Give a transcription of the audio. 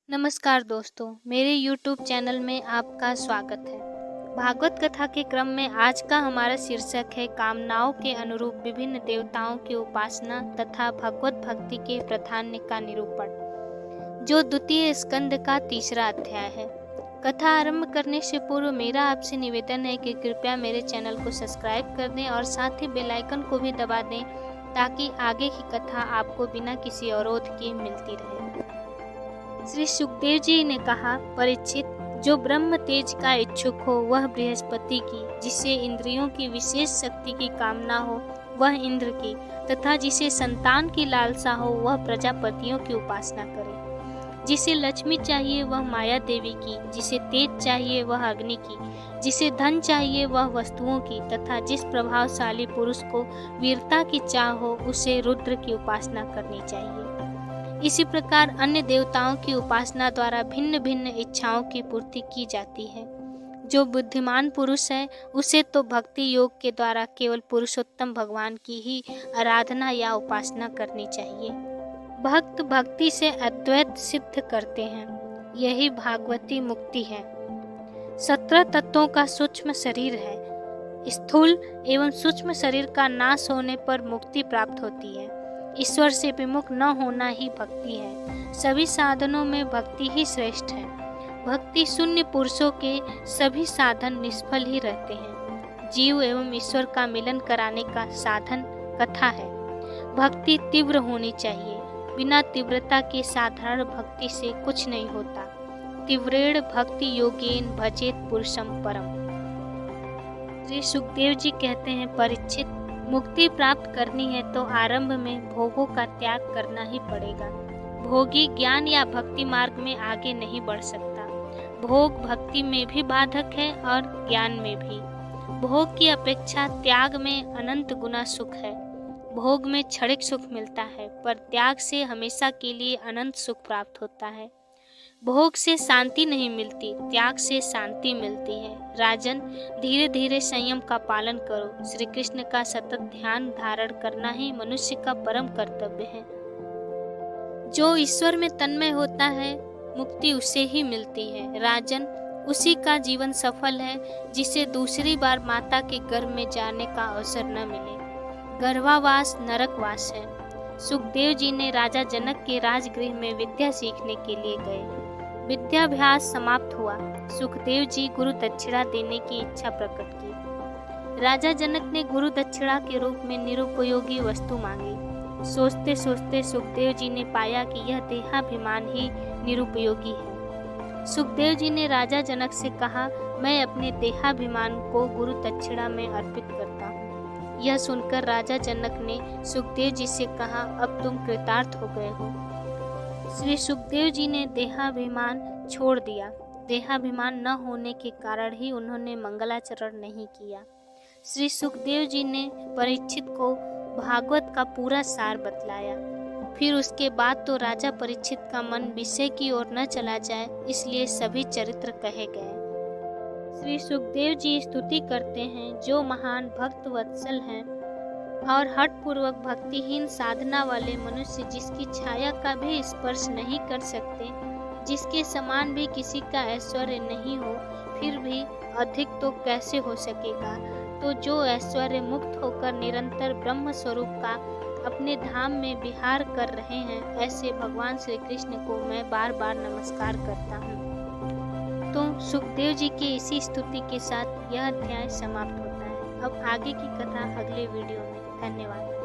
नमस्कार दोस्तों, मेरे YouTube चैनल में आपका स्वागत है। भागवत कथा के क्रम में आज का हमारा शीर्षक है कामनाओं के अनुरूप विभिन्न देवताओं की उपासना तथा भगवत भक्ति के प्राधान्य का निरूपण, जो द्वितीय स्कंद का तीसरा अध्याय है। कथा आरंभ करने से पूर्व मेरा आपसे निवेदन है कि कृपया मेरे चैनल को सब्सक्राइब कर दें और साथ ही बेल आइकन को भी दबा दें ताकि आगे की कथा आपको बिना किसी अवरोध के मिलती रहे। श्री सुखदेव जी ने कहा, परीक्षित, जो ब्रह्म तेज का इच्छुक हो वह बृहस्पति की, जिसे इंद्रियों की विशेष शक्ति की कामना हो वह इंद्र की, तथा जिसे संतान की लालसा हो वह प्रजापतियों की उपासना करे। जिसे लक्ष्मी चाहिए वह माया देवी की, जिसे तेज चाहिए वह अग्नि की, जिसे धन चाहिए वह वस्तुओं की, तथा जिस प्रभावशाली पुरुष को वीरता की चाह हो उसे रुद्र की उपासना करनी चाहिए। इसी प्रकार अन्य देवताओं की उपासना द्वारा भिन्न भिन्न इच्छाओं की पूर्ति की जाती है। जो बुद्धिमान पुरुष है उसे तो भक्ति योग के द्वारा केवल पुरुषोत्तम भगवान की ही आराधना या उपासना करनी चाहिए। भक्त भक्ति से अद्वैत सिद्ध करते हैं, यही भागवती मुक्ति है। 17 तत्वों का सूक्ष्म शरीर है। स्थूल एवं सूक्ष्म शरीर का नाश होने पर मुक्ति प्राप्त होती है। ईश्वर से विमुख न होना ही भक्ति है। सभी साधनों में भक्ति ही श्रेष्ठ है। भक्ति शून्य पुरुषों के सभी साधन निष्फल ही रहते हैं। जीव एवं ईश्वर का मिलन कराने का साधन कथा है। भक्ति तीव्र होनी चाहिए। बिना तीव्रता के साधारण भक्ति से कुछ नहीं होता। तीव्रेण भक्ति योगेन भजेत पुरुषम परम। श्री सुखदेव जी कहते हैं, परीक्षित, मुक्ति प्राप्त करनी है तो आरंभ में भोगों का त्याग करना ही पड़ेगा। भोगी ज्ञान या भक्ति मार्ग में आगे नहीं बढ़ सकता। भोग भक्ति में भी बाधक है और ज्ञान में भी। भोग की अपेक्षा त्याग में अनंत गुना सुख है। भोग में क्षणिक सुख मिलता है, पर त्याग से हमेशा के लिए अनंत सुख प्राप्त होता है। भोग से शांति नहीं मिलती, त्याग से शांति मिलती है। राजन, धीरे धीरे संयम का पालन करो। श्री कृष्ण का सतत ध्यान धारण करना ही मनुष्य का परम कर्तव्य है। जो ईश्वर में तन्मय होता है मुक्ति उसे ही मिलती है। राजन, उसी का जीवन सफल है जिसे दूसरी बार माता के गर्भ में जाने का अवसर न मिले। गर्भावास नरकवास है। सुखदेव जी ने राजा जनक के राजगृह में विद्या सीखने के लिए गए। विद्याभ्यास समाप्त हुआ। सुखदेव जी गुरु दक्षिणा देने की इच्छा प्रकट की। राजा जनक ने गुरु दक्षिणा के रूप में निरुपयोगी वस्तु मांगी। सोचते सोचते सुखदेव जी ने पाया कि यह देहाभिमान ही निरुपयोगी है। सुखदेव जी ने राजा जनक से कहा, मैं अपने देहाभिमान को गुरु दक्षिणा में अर्पित करता हूँ। यह सुनकर राजा जनक ने सुखदेव जी से कहा, अब तुम कृतार्थ हो गए हो। श्री सुखदेव जी ने देहाभिमान छोड़ दिया। देहाभिमान न होने के कारण ही उन्होंने मंगलाचरण नहीं किया। श्री सुखदेव जी ने परीक्षित को भागवत का पूरा सार बतलाया। फिर उसके बाद तो राजा परीक्षित का मन विषय की ओर न चला जाए, इसलिए सभी चरित्र कहे गए। श्री सुखदेव जी स्तुति करते हैं, जो महान भक्त वत्सल हैं और हठ पूर्वक भक्तिहीन साधना वाले मनुष्य जिसकी छाया का भी स्पर्श नहीं कर सकते, जिसके समान भी किसी का ऐश्वर्य नहीं हो, फिर भी अधिक तो कैसे हो सकेगा। तो जो ऐश्वर्य मुक्त होकर निरंतर ब्रह्म स्वरूप का अपने धाम में विहार कर रहे हैं, ऐसे भगवान श्री कृष्ण को मैं बार बार नमस्कार करता हूँ। तो सुखदेव जी की इसी स्तुति के साथ यह अध्याय समाप्त होता है। अब आगे की कथा अगले वीडियो में। धन्यवाद।